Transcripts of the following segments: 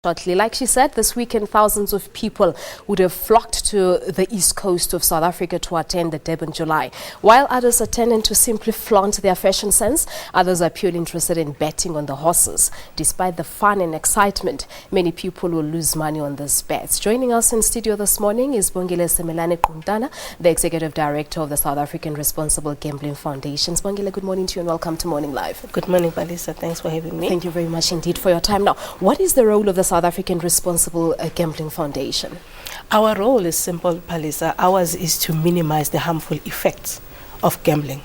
Shortly. Like she said, this weekend thousands of people would have flocked to the east coast of South Africa to attend the Durban July. While others are tending to simply flaunt their fashion sense, others are purely interested in betting on the horses. Despite the fun and excitement, many people will lose money on these bets. Joining us in studio this morning is Simelane-Quntana, the Executive Director of the South African Responsible Gambling Foundation. Sibongile, good morning to you and welcome to Morning Live. Good morning, Balisa. Thanks for having me. Thank you very much indeed for your time. Now, what is the role of the South African Responsible Gambling Foundation? Our role is simple, Palisa. Ours is to minimize the harmful effects of gambling.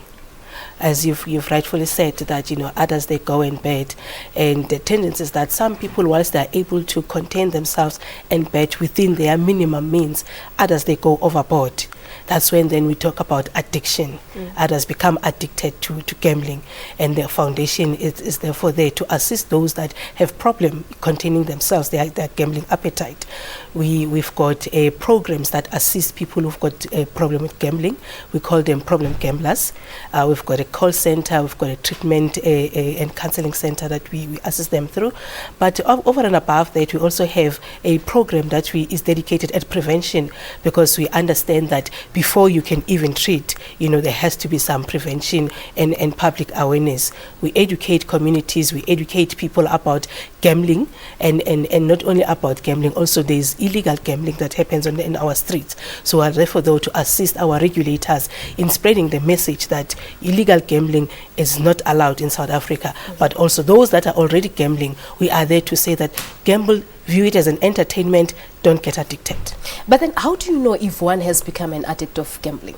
As you've rightfully said, that others, they go and bet, and the tendency is that some people, whilst they are able to contain themselves and bet within their minimum means, others, they go overboard. That's when then we talk about addiction. Others become addicted to gambling, and the foundation is therefore there to assist those that have problem containing themselves, their gambling appetite. We've got programs that assist people who've got a problem with gambling. We call them problem gamblers. We've got a call center, we've got a treatment and counseling center that we assist them through. But over and above that, we also have a program that is dedicated at prevention, because we understand that before you can even treat, there has to be some prevention and public awareness. We educate communities, we educate people about gambling, and not only about gambling, also there's illegal gambling that happens in our streets. So we are therefore though to assist our regulators in spreading the message that illegal gambling is not allowed in South Africa. But also those that are already gambling, we are there to say that gamble, view it as an entertainment, don't get addicted. But then how do you know if one has become an addict of gambling?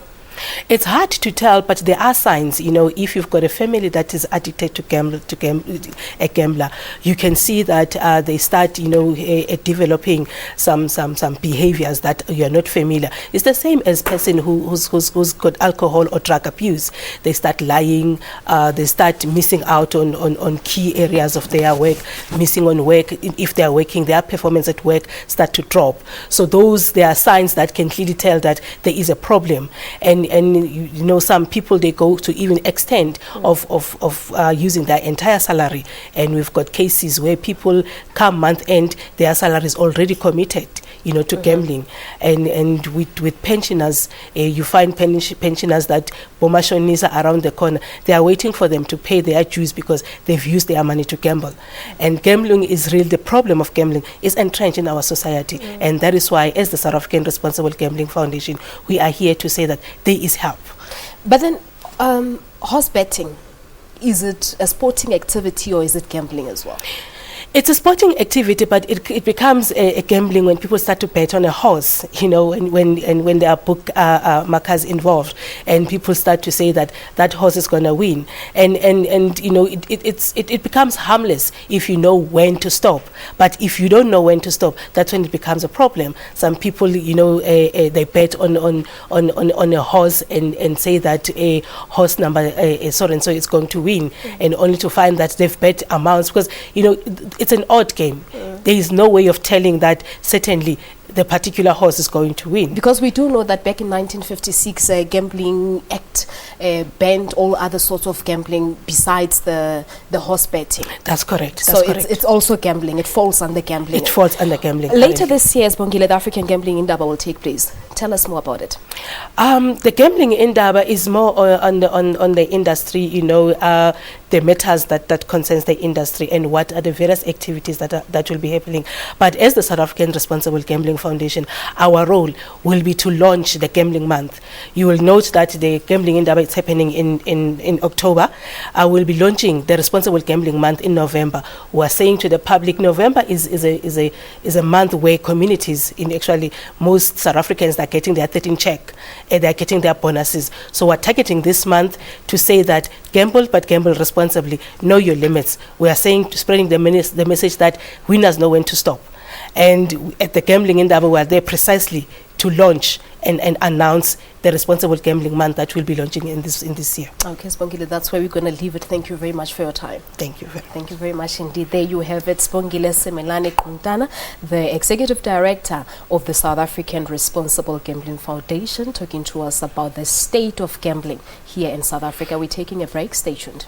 It's hard to tell, but there are signs. If you've got a family that is addicted to a gambler, you can see that they start, developing some behaviors that you're not familiar. It's the same as person who's got alcohol or drug abuse. They start lying, they start missing out on key areas of their work, missing on work. If they are working, their performance at work start to drop. So there are signs that can clearly tell that there is a problem. And some people, they go to even extent of using their entire salary, and we've got cases where people come month end, their salary is already committed to gambling. And with pensioners, you find pensioners that Bomashonisa around the corner, they are waiting for them to pay their dues because they've used their money to gamble. And gambling is real. The problem of gambling is entrenched in our society, and that is why, as the South African Responsible Gambling Foundation, we are here to say that there is help. But then horse betting, is it a sporting activity or is it gambling as well? It's a sporting activity, but it becomes a gambling when people start to bet on a horse, when there are book markers involved, and people start to say that horse is going to win, and it becomes harmless if you know when to stop. But if you don't know when to stop, that's when it becomes a problem. Some people, they bet on a horse and say that a horse number so and so is going to win, and only to find that they've bet amounts, because it's an odd game. There is no way of telling that certainly the particular horse is going to win. Because we do know that back in 1956, Gambling Act banned all other sorts of gambling besides the horse betting. That's correct. So it's also gambling. It falls under gambling. It falls under gambling. Later this year, Sibongile, the African Gambling Indaba will take place. Tell us more about it. The gambling Indaba is more on the industry, the matters that concerns the industry and what are the various activities that will be happening. But as the South African Responsible Gambling Foundation, our role will be to launch the gambling month. You will note that the gambling Indaba is happening in October. I will be launching the Responsible Gambling Month in November. We are saying to the public, November is a month where communities, actually most South Africans, are getting their 13th check and they're getting their bonuses. So we're targeting this month to say that gamble, but gamble responsibly. Know your limits. We are saying, spreading the message that winners know when to stop. And at the Gambling Indaba, we are there precisely to launch and announce the Responsible Gambling Month that we'll be launching in this year. Okay, Sibongile, that's where we're going to leave it. Thank you very much for your time. Thank you. Thank you very much indeed. There you have it, Sibongile Simelane-Quntana, the Executive Director of the South African Responsible Gambling Foundation, talking to us about the state of gambling here in South Africa. We're taking a break. Stay tuned.